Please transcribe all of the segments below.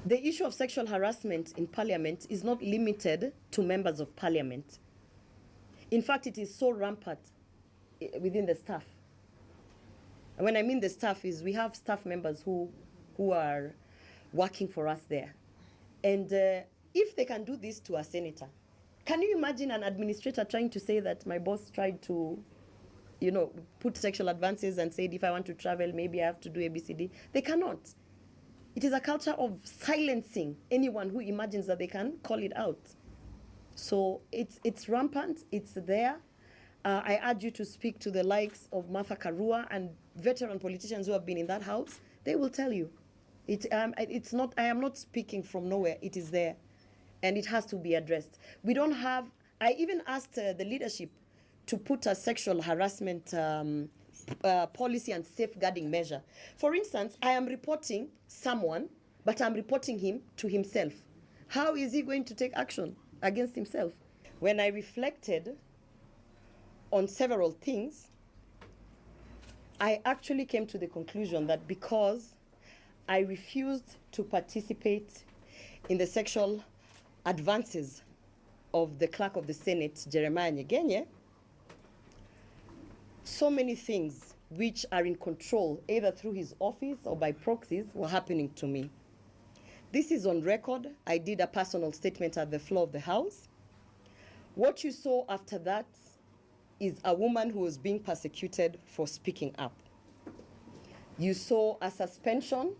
The issue of sexual harassment in Parliament is not limited to members of Parliament. In fact, it is so rampant within the staff. And when I mean the staff is we have staff members who are working for us there. And if they can do this to a senator, can you imagine an administrator trying to say that my boss tried to, put sexual advances and said, if I want to travel, maybe I have to do ABCD? They cannot. It is a culture of silencing anyone who imagines that they can call it out. So it's rampant, it's there. I urge you to speak to the likes of Martha Karua and veteran politicians who have been in that house. They will tell you. It's not. I am not speaking from nowhere. It is there, and it has to be addressed. We don't have. I even asked the leadership to put a sexual harassment policy and safeguarding measure. For instance, I am reporting someone, but I'm reporting him to himself. How is he going to take action against himself? When I reflected on several things, I actually came to the conclusion that because I refused to participate in the sexual advances of the clerk of the Senate, Jeremiah Nyegenye, so many things which are in control, either through his office or by proxies, were happening to me. This is on record. I did a personal statement at the floor of the House. What you saw after that is a woman who was being persecuted for speaking up. You saw a suspension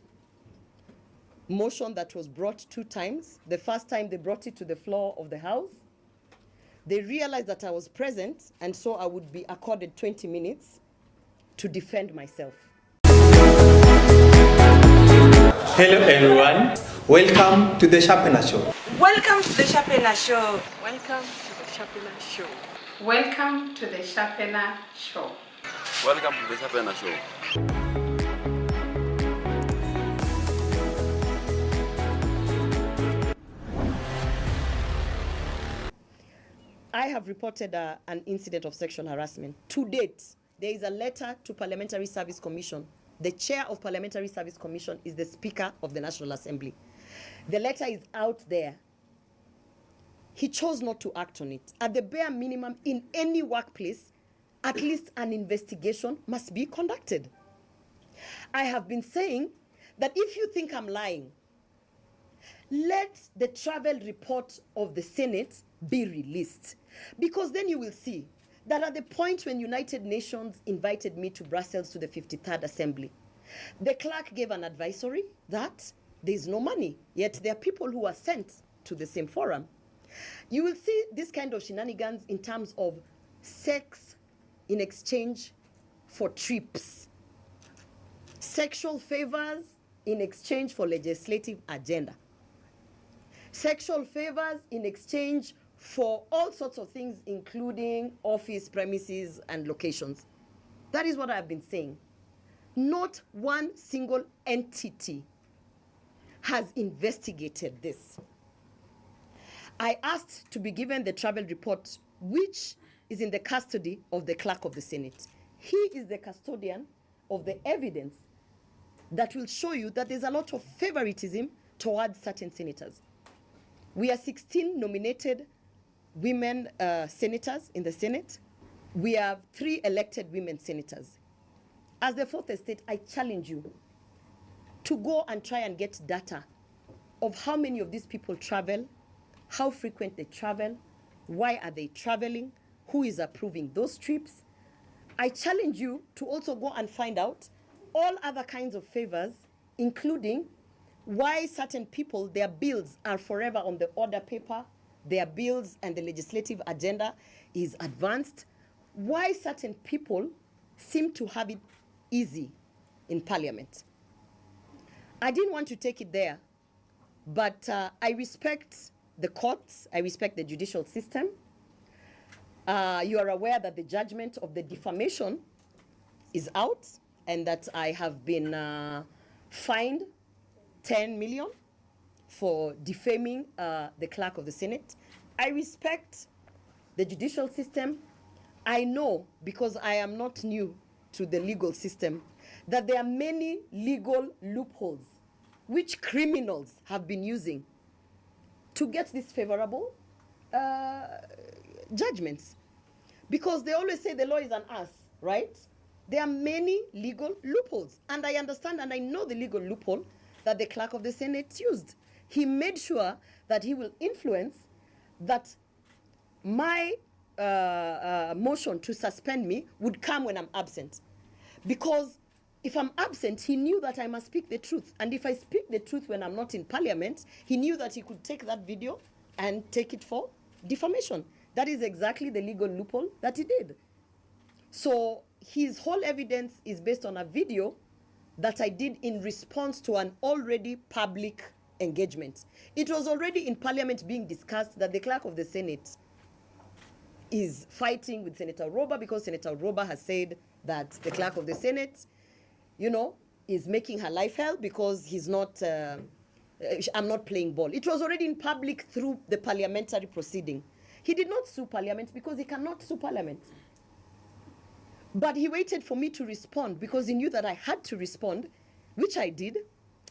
motion that was brought 2 times. The first time they brought it to the floor of the House. They realized that I was present, and so I would be accorded 20 minutes to defend myself. Hello everyone, welcome to the Sharpener Show. Welcome to the Sharpener Show. Welcome to the Sharpener Show. Welcome to the Sharpener Show. Welcome to the Sharpener Show. I have reported an incident of sexual harassment. To date, there is a letter to Parliamentary Service Commission. The chair of Parliamentary Service Commission is the Speaker of the National Assembly. The letter is out there. He chose not to act on it. At the bare minimum, in any workplace, at least an investigation must be conducted. I have been saying that if you think I'm lying, let the travel report of the Senate be released. Because then you will see that at the point when United Nations invited me to Brussels to the 53rd Assembly, the clerk gave an advisory that there is no money, yet there are people who are sent to the same forum. You will see this kind of shenanigans in terms of sex in exchange for trips, sexual favors in exchange for legislative agenda, sexual favors in exchange for all sorts of things, including office premises and locations. That is what I've been saying. Not one single entity has investigated this. I asked to be given the travel report, which is in the custody of the clerk of the Senate. He is the custodian of the evidence that will show you that there's a lot of favoritism towards certain senators. We are 16 nominated women senators in the Senate. We have 3 elected women senators. As the 4th estate, I challenge you to go and try and get data of how many of these people travel, how frequent they travel, why are they traveling, who is approving those trips. I challenge you to also go and find out all other kinds of favors, including why certain people, their bills are forever on the order paper, their bills and the legislative agenda is advanced, why certain people seem to have it easy in Parliament. I didn't want to take it there, but I respect the courts, I respect the judicial system. You are aware that the judgment of the defamation is out and that I have been fined 10 million for defaming the clerk of the Senate. I respect the judicial system. I know, because I am not new to the legal system, that there are many legal loopholes which criminals have been using to get these favorable judgments. Because they always say the law is on us, right? There are many legal loopholes. And I understand and I know the legal loophole that the clerk of the Senate used. He made sure that he will influence that my motion to suspend me would come when I'm absent. Because if I'm absent, he knew that I must speak the truth. And if I speak the truth when I'm not in parliament, he knew that he could take that video and take it for defamation. That is exactly the legal loophole that he did. So his whole evidence is based on a video that I did in response to an already public engagement. It was already in parliament being discussed that the clerk of the Senate is fighting with Senator Rioba because Senator Rioba has said that the clerk of the Senate, you know, is making her life hell because he's not, I'm not playing ball. It was already in public through the parliamentary proceeding. He did not sue parliament because he cannot sue parliament. But he waited for me to respond because he knew that I had to respond, which I did.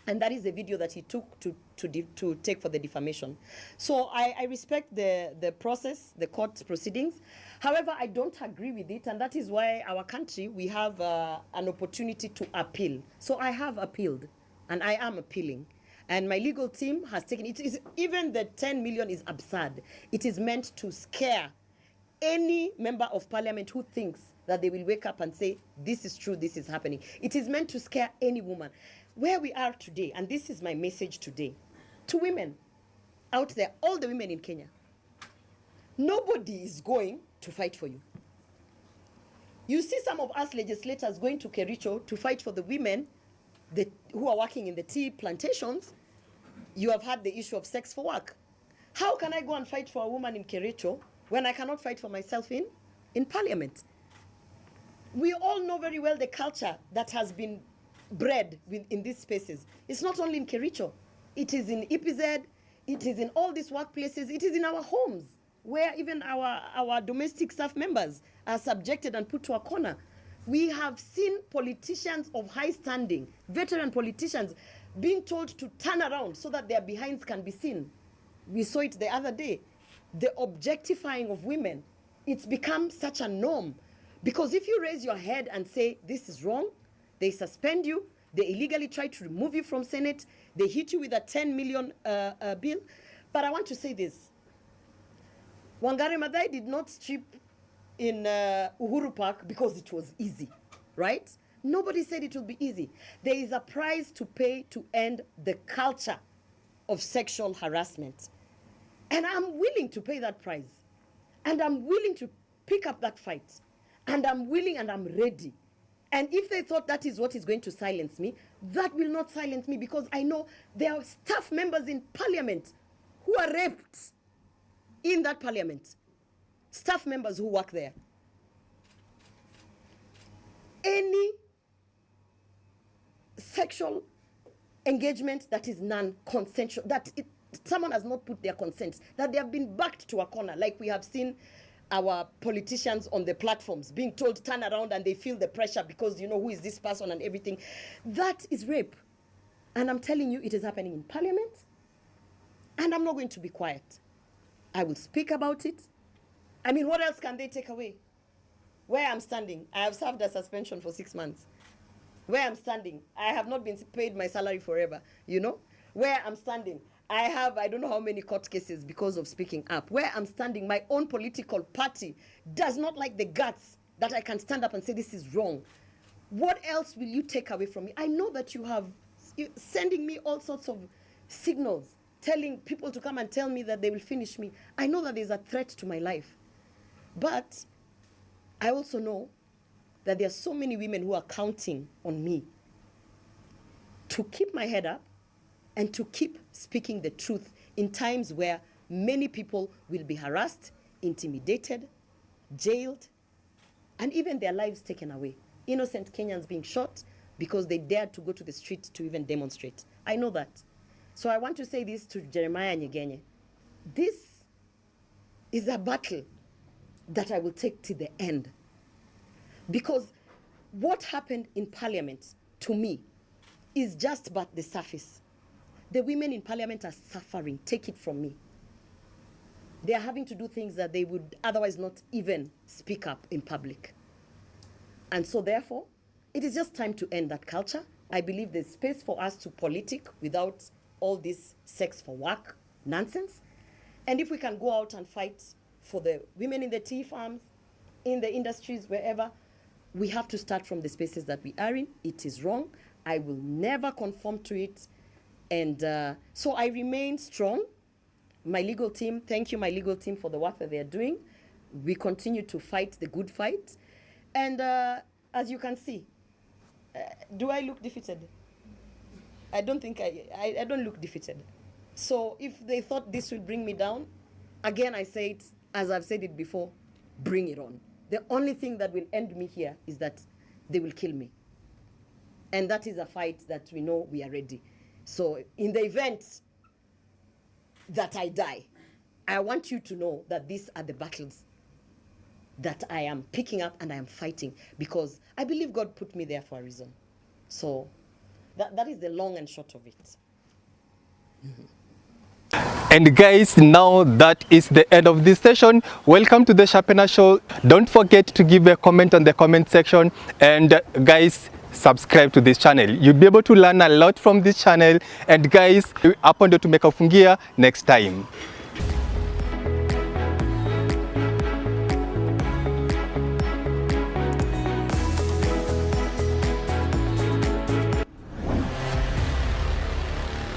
And that is the video that he took to take for the defamation. So I respect the process, the court proceedings. However, I don't agree with it. And that is why our country, we have an opportunity to appeal. So I have appealed and I am appealing. And my legal team has taken it. Even the 10 million is absurd. It is meant to scare any member of parliament who thinks that they will wake up and say, this is true, this is happening. It is meant to scare any woman. Where we are today, and this is my message today, to women out there, all the women in Kenya, nobody is going to fight for you. You see some of us legislators going to Kericho to fight for the women who are working in the tea plantations. You have had the issue of sex for work. How can I go and fight for a woman in Kericho when I cannot fight for myself in parliament? We all know very well the culture that has been bred in these spaces. It's not only in Kericho. It is in EPZ. It is in all these workplaces. It is in our homes where even our domestic staff members are subjected and put to a corner. We have seen politicians of high standing, veteran politicians, being told to turn around so that their behinds can be seen. We saw it the other day. The objectifying of women, it's become such a norm. Because if you raise your head and say, this is wrong, they suspend you, they illegally try to remove you from Senate, they hit you with a 10 million bill. But I want to say this. Wangari Maathai did not strip in Uhuru Park because it was easy, right? Nobody said it would be easy. There is a price to pay to end the culture of sexual harassment. And I'm willing to pay that price. And I'm willing to pick up that fight. And I'm willing and I'm ready. And if they thought that is what is going to silence me, that will not silence me because I know there are staff members in parliament who are raped in that parliament. Staff members who work there. Any sexual engagement that is non-consensual, that someone has not put their consent, that they have been backed to a corner, like we have seen our politicians on the platforms being told turn around and they feel the pressure because you know who is this person and everything. That is rape. And I'm telling you, it is happening in parliament. And I'm not going to be quiet. I will speak about it. I mean, what else can they take away? Where I'm standing, I have served a suspension for 6 months. Where I'm standing, I have not been paid my salary forever, you know? Where I'm standing, I have, I don't know how many court cases because of speaking up. Where I'm standing, my own political party does not like the guts that I can stand up and say this is wrong. What else will you take away from me? I know that you have sending me all sorts of signals, telling people to come and tell me that they will finish me. I know that there's a threat to my life. But I also know that there are so many women who are counting on me to keep my head up and to keep speaking the truth in times where many people will be harassed, intimidated, jailed, and even their lives taken away. Innocent Kenyans being shot because they dared to go to the street to even demonstrate. I know that. So I want to say this to Jeremiah Nyegenye. This is a battle that I will take to the end. Because what happened in parliament, to me, is just but the surface. The women in parliament are suffering. Take it from me. They are having to do things that they would otherwise not even speak up in public. And so therefore, it is just time to end that culture. I believe there's space for us to politic without all this sex for work nonsense. And if we can go out and fight for the women in the tea farms, in the industries, wherever, we have to start from the spaces that we are in. It is wrong. I will never conform to it. And so I remain strong. My legal team, thank you, my legal team, for the work that they are doing. We continue to fight the good fight. And as you can see, do I look defeated? I don't think I don't look defeated. So if they thought this would bring me down, again, I say it, as I've said it before, bring it on. The only thing that will end me here is that they will kill me. And that is a fight that we know we are ready. So in the event that I die, I want you to know that these are the battles that I am picking up and I am fighting, because I believe God put me there for a reason. So that is the long and short of it. And guys, now that is the end of this session. Welcome to the Sharpener Show. Don't forget to give a comment on the comment section, and guys, subscribe to this channel. You'll be able to learn a lot from this channel. And guys, hapo ndio tumekafungia next time.